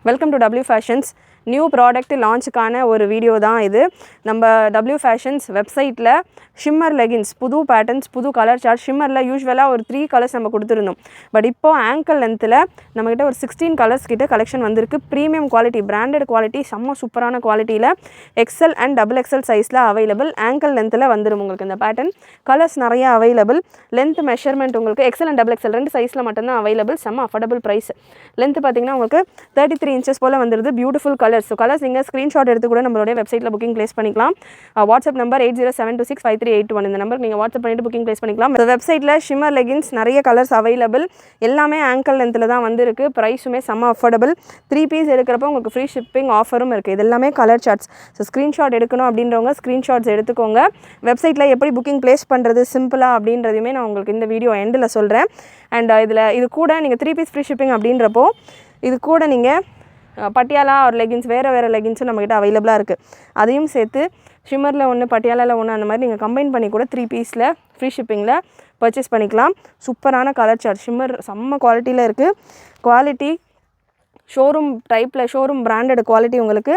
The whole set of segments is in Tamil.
Welcome to W fashions. New product லான்ச்சுக்கான ஒரு வீடியோ தான் இது. நம்ம W ஃபேஷன்ஸ் வெப்சைட்டில் ஷிம்மர் லெகின்ஸ் புது பேட்டர்ன்ஸ் புது கலர் சார்ட் ஷிம்மரில் யூஸ்வலாக ஒரு 3 கலர்ஸ் நம்ம கொடுத்துருந்தோம். பட் இப்போது ஆங்கிள் லென்த்தில் நம்மக்கிட்ட ஒரு 16 கலர்ஸ் கிட்ட கலெக்ஷன் வந்திருக்கு. ப்ரீமியம் குவாலிட்டி, பிராண்டட் குவாலிட்டி, செம்ம சூப்பரான குவாலிட்டியில் XL அண்ட் XXL சைஸில் அவைலபிள். ஆங்கிள் லென்த்தில் வந்துடும் உங்களுக்கு இந்த பேட்டர்ன். கலர்ஸ் நிறைய அவைலபிள். லென்த் மெஷர்மெண்ட் உங்களுக்கு XL அண்ட் XXL ரெண்டு சைஸில் மட்டும்தான் அவைலபிள். செம்ம அஃபோர்டபுள் ப்ரைஸ். லென்த் பார்த்தீங்கன்னா உங்களுக்கு 33 inches போல் வந்துடுது. Beautiful colours. ஸோ கலர்ஸ் நீங்கள் ஸ்க்ரீன்ஷாட் எடுத்து கூட நம்மளுடைய வெப்சைட்டில் புக்கிங் ப்ளேஸ் பண்ணிக்கலாம். WhatsApp number 8072653821. இந்த நம்பருக்கு நீங்கள் வாட்ஸ்அப் பண்ணிவிட்டு புக்கிங் ப்ளேஸ் பண்ணிக்கலாம். இந்த வெப்சைட்டில் ஷிம்மர் லெகின்ஸ் நிறைய கலர்ஸ் அவைலபிள். எல்லாமே ஆங்கிள் லென்த்தில் தான் வந்துருக்கு. ப்ரைஸுமே செம்ம அஃபோர்டபுள். 3 பீஸ் எடுக்கிறப்போ உங்களுக்கு ஃப்ரீ ஷிப்பிங் ஆஃபரும் இருக்குது. இது எல்லாமே கலர் சார்ட்ஸ். ஸோ ஸ்க்ரீன்ஷாட் எடுக்கணும் அப்படின்றவங்க ஸ்க்ரீன்ஷாட்ஸ் எடுத்துக்கோங்க. வெப்சைட்டில் எப்படி புக்கிங் ப்ளேஸ் பண்ணுறது சிம்பிளாக அப்படின்றதையுமே நான் உங்களுக்கு இந்த வீடியோ எண்டில் சொல்கிறேன். அண்ட் இது கூட நீங்கள் 3 பீஸ் ஃப்ரீ ஷிப்பிங் அப்படின்றப்போ இது கூட நீங்கள் பட்டியாலா ஒரு லெகின்ஸ் வேறு லெகின்ஸும் நம்மக்கிட்ட அவைலபிளாக இருக்குது. அதையும் சேர்த்து ஷிம்மரில் ஒன்று பட்டியாலாவில் ஒன்று அந்த மாதிரி நீங்கள் கம்பைன் பண்ணி கூட 3 பீஸில் ஃப்ரீ ஷிப்பிங்கில் பர்ச்சேஸ் பண்ணிக்கலாம். சூப்பரான கலர் சார்ட். ஷிம்மர் செம்ம குவாலிட்டியில் இருக்குது. குவாலிட்டி ஷோரூம் டைப்பில் ஷோரூம் பிராண்டட் குவாலிட்டி உங்களுக்கு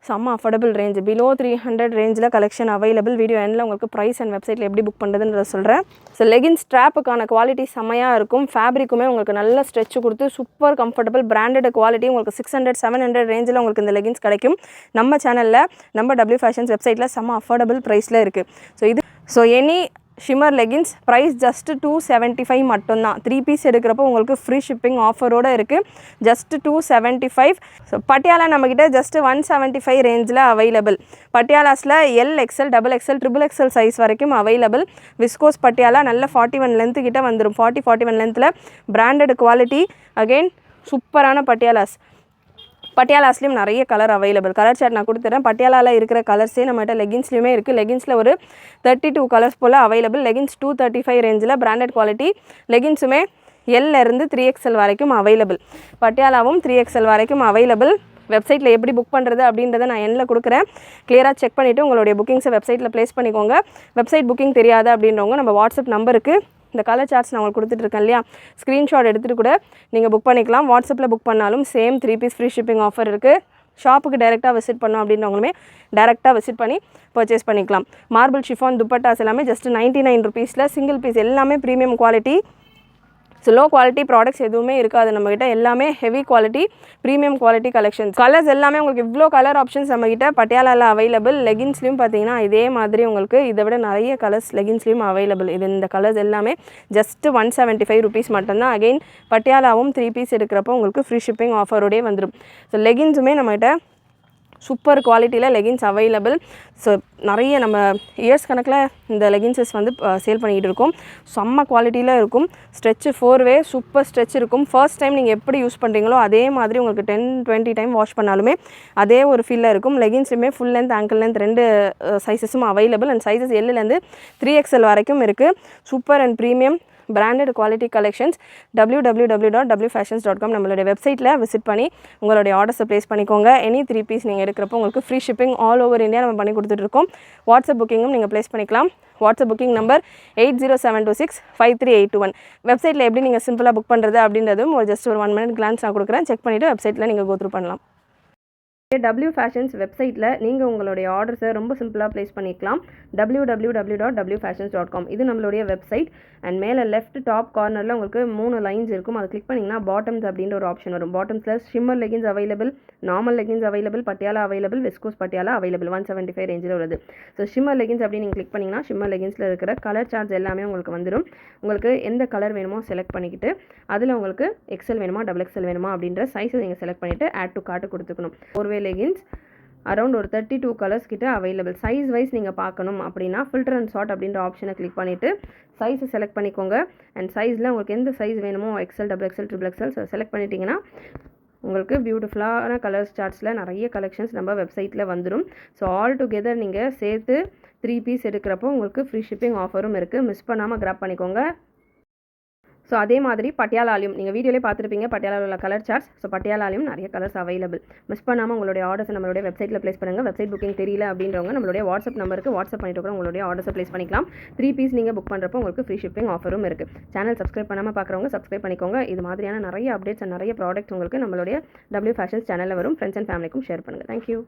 செம்ம அஃபோர்டபுள் ரேஞ்ச். பிலோ 300 ரேஞ்சில் கலெக்ஷன் அவைலபிள். வீடியோ எண்டில் உங்களுக்கு ப்ரைஸ் அண்ட் வெப்சைட்டில் எப்படி புக் பண்ணுறதுன்றத சொல்கிறேன். ஸோ லெகின்ஸ் ஸ்ட்ராப்புக்கான குவாலிட்டி செம்மையாக இருக்கும். ஃபேப்ரிக்குமே உங்களுக்கு நல்ல ஸ்ட்ரெச் கொடுத்து சூப்பர் கம்ஃபர்டபுள் பிராண்டட் குவாலிட்டி உங்களுக்கு 600-700 ரேஞ்சில் உங்களுக்கு இந்த லெகின்ஸ் கிடைக்கும். நம்ம சேனலில் நம்ம W ஃபேஷன்ஸ் வெப்சைட்டில் செம்ம அஃபோர்டபுள் ப்ரைஸில் இருக்குது. So any shimmer leggings price just 275 மட்டும்தான். 3 பீஸ் எடுக்கிறப்போ உங்களுக்கு ஃப்ரீ ஷிப்பிங் ஆஃபரோடு இருக்குது. ஜஸ்ட் 275. ஸோ பட்டியாலா நம்மக்கிட்ட ஜஸ்ட் 175 ரேஞ்சில் அவைலபிள். பட்டியாலாஸில் L, XL, XXL, XXL size வரைக்கும் அவைலபிள். விஸ்கோஸ் பட்டியாலா நல்ல 41 லென்த்து கிட்ட வந்துடும். 40-41 லென்த்தில் பிராண்டட் குவாலிட்டி. அகெயின் சூப்பரான பட்டியாலாஸ்லேயும் நிறைய கலர் அவைலபிள். கலர் சார்ட் நான் கொடுத்துறேன். பட்டியாலாவில் இருக்கிற கலர்ஸே நம்மகிட்ட லெகின்ஸ்லையுமே இருக்குது. லெகின்ஸில் ஒரு 32 கலர்ஸ் போல் அவைலபிள். லெகின்ஸ் 235 ரேஞ்சில் பிராண்டட் குவாலிட்டி. லெகின்ஸுமே L-இருந்து 3XL வரைக்கும் அவைலபிள். பட்டியாலாவும் 3XL வரைக்கும் அவைலபிள். வெப்சைட்டில் எப்படி புக் பண்ணுறது அப்படின்றத நான் எண்ணில் கொடுக்குறேன். கிளியராக செக் பண்ணிவிட்டு உங்களுடைய புக்கிங்ஸை வெப்சைட்டில் ப்ளேஸ் பண்ணிக்கோங்க. வெப்சைட் புக்கிங் தெரியாது அப்படின்றவங்க நம்ம வாட்ஸ்அப் நம்பருக்கு இந்த கலர் சார்ட்ஸ் நான் உங்களுக்கு கொடுத்துட்ருக்கேன் இல்லையா, ஸ்க்ரீன்ஷாட் எடுத்துகிட்டு கூட நீங்கள் புக் பண்ணிக்கலாம். வாட்ஸ்அப்பில் புக் பண்ணாலும் same 3 piece free shipping offer இருக்குது. ஷாப்புக்கு டைரெக்டாக விசிட் பண்ணோம் அப்படின்றவங்களுமே டைரெக்டாக விசிட் பண்ணி பர்ச்சேஸ் பண்ணிக்கலாம். மார்பிள் ஷிஃபான் துப்பட்டாஸ் எல்லாமே ஜஸ்ட் 99 ருபீஸில் சிங்கிள் பீஸ். எல்லாமே premium quality. So low quality products எதுவுமே இருக்காது நம்மக்கிட்ட. எல்லாமே heavy quality premium quality collections. Colours எல்லாமே உங்களுக்கு இவ்வளோ கலர் ஆப்ஷன்ஸ் நம்மக்கிட்ட பட்டியாலாவில் அவைலபிள். லெகின்ஸ்லையும் பார்த்தீங்கன்னா இதே மாதிரி உங்களுக்கு இதை விட நிறைய கலர்ஸ் லெகின்ஸ்லையும் அவைலபிள். இந்த கலர்ஸ் எல்லாமே ஜஸ்ட் 175 ருபீஸ் மட்டும்தான். அகெயின் பட்டியாலாவும் 3 பீஸ் எடுக்கிறப்போ உங்களுக்கு ஃப்ரீ ஷிப்பிங் ஆஃபரோடே வந்துடும். ஸோ லெகின்ஸுமே நம்மகிட்ட சூப்பர் குவாலிட்டியில் லெகின்ஸ் அவைலபிள். ஸோ நிறைய நம்ம இயர்ஸ் கணக்கில் இந்த லெகின்ஸஸ் வந்து சேல் பண்ணிக்கிட்டு இருக்கோம். செம்ம குவாலிட்டியில் இருக்கும். ஸ்ட்ரெச்சு 4-வே சூப்பர் ஸ்ட்ரெச் இருக்கும். ஃபர்ஸ்ட் டைம் நீங்கள் எப்படி யூஸ் பண்ணுறீங்களோ அதே மாதிரி உங்களுக்கு 10-20 டைம் வாஷ் பண்ணாலுமே அதே ஒரு ஃபீலில் இருக்கும். லெகின்ஸுமே ஃபுல் லென்த் ஆங்கிள் லென்த் ரெண்டு சைஸஸும் அவைலபிள். அண்ட் சைஸஸ் L-லேருந்து 3XL வரைக்கும் இருக்குது. Super and premium branded quality collections. www.wfashions.com நம்மளுடைய வெப்சைட்டில் விசிட் பண்ணி உங்களுடைய ஆர்டர்ஸை ப்ளேஸ் பண்ணிக்கோங்க. எனி 3 பீஸ் நீங்கள் எடுக்கிறப்போ உங்களுக்கு free shipping all over India நம்ம பண்ணி கொடுத்துட்ருக்கோம். வாட்ஸ்அப் புக்கிங்கும் நீங்கள் ப்ளேஸ் பண்ணிக்கலாம். WhatsApp booking number 8072653821. வெப்சைட்டில் எப்படி நீங்கள் சிம்பிளாக புக் பண்ணுறது அப்படின்றதும் ஜஸ்ட் ஒரு 1 minute கிளான்ஸ் நான் கொடுக்குறேன். செக் பண்ணிவிட்டு வெப்சைட்டில் நீங்கள் கோ த்ரூ பண்ணலாம். W ஃபேஷன்ஸ் வெப்சைட்டில் நீங்கள் உங்களுடைய ஆர்டர்ஸை ரொம்ப சிம்பிளாக ப்ளேஸ் பண்ணிக்கலாம். www.wfashions.com இது நம்மளுடைய வெப்சைட். அண்ட் மேலே லெஃப்ட் டாப் கார்னரில் உங்களுக்கு 3 லைன்ஸ் இருக்கும். அதை கிளிக் பண்ணிங்கன்னா பாட்டம்ஸ் அப்படின்ற ஒரு ஆப்ஷன் வரும். பாட்டம்ஸில் shimmer leggings available, normal leggings available, Patiala available, viscose Patiala available. 175 ரேஞ்சில் உள்ளது. ஸோ ஷிம்மர் லெகின்ஸ் அப்படின்னு நீங்கள் கிளிக் பண்ணிங்கன்னா ஷிம்மர் லெகின்ஸில் இருக்கிற கலர் சார்ட்ஸ் எல்லாமே உங்களுக்கு வந்துடும். உங்களுக்கு எந்த கலர் வேணுமோ செலக்ட் பண்ணிக்கிட்டு அதில் உங்களுக்கு XL வேணுமா XXL வேணுமா அப்படின்ற சைஸை நீங்கள் செலக்ட் பண்ணிவிட்டு ஆட் டு கார்ட்டு கொடுத்துக்கணும். ஒருவே லெகின்ஸ் அரௌண்ட் ஒரு 32 கலர்ஸ் கிட்ட அவைலபிள். சைஸ் வைஸ் நீங்கள் பார்க்கணும் அப்படின்னா ஃபில்டர் அண்ட் சார்ட் அப்படின்ற ஆப்ஷனை கிளிக் பண்ணிவிட்டு சைஸை செலக்ட் பண்ணிக்கோங்க. அண்ட் சைஸில் உங்களுக்கு எந்த சைஸ் வேணுமோ XL, XXL, XXL செலக்ட் பண்ணிட்டீங்கன்னா உங்களுக்கு பியூட்டிஃபுல்லான கலர்ஸ் சார்ட்ஸில் நிறைய கலெக்ஷன்ஸ் நம்ம வெப்சைட்டில் வந்துடும். ஸோ ஆல் டுகெதர் நீங்கள் சேர்த்து 3 பீஸ் எடுக்கிறப்போ உங்களுக்கு ஃப்ரீ ஷிப்பிங் ஆஃபரும் இருக்குது. மிஸ் பண்ணாமல் கிராப் பண்ணிக்கோங்க. ஸோ அதே மாதிரி பட்டியாலாலையும் நீங்கள் வீடியோலேயே பார்த்துருப்பீங்க பட்டியாலாவில் உள்ள கலர் சார்ட்ஸ். ஸோ பட்டியாலாலையும் நிறைய கலர்ஸ் அவைலபிள். மிஸ் பண்ணாமல் உங்களுடைய ஆர்டர்ஸ் நம்மளுடைய வெப்சைட்டில் ப்ளேஸ் பண்ணுங்கள். வெப்சைட் புக்கிங் தெரியல அப்படின்றவங்க நம்மளுடைய வாட்ஸ்அப் நம்பருக்கு வாட்ஸ்அப் பண்ணிட்டு கூட உங்களுடைய ஆர்டர்ஸை ப்ளேஸ் பண்ணிக்கலாம். 3 பீஸ் நீங்கள் புக் பண்ணுறப்போ உங்களுக்கு ஃப்ரீ ஷிப்பிங் ஆஃபரும் இருக்குது. சேனல் சப்ஸ்கிரைப் பண்ணாமல் பார்க்குறவங்க சப்ஸ்கிரைப் பண்ணிக்கோங்க. இது மாதிரியான நிறைய அப்டேட்ஸ் நிறைய ப்ராடக்ட்ஸ் உங்களுக்கு நம்மளுடைய W Fashions சேனலில் வரும். ஃப்ரெண்ட்ஸ் அண்ட் ஃபேமிலிக்கும் ஷேர் பண்ணுங்கள். தேங்க்யூ.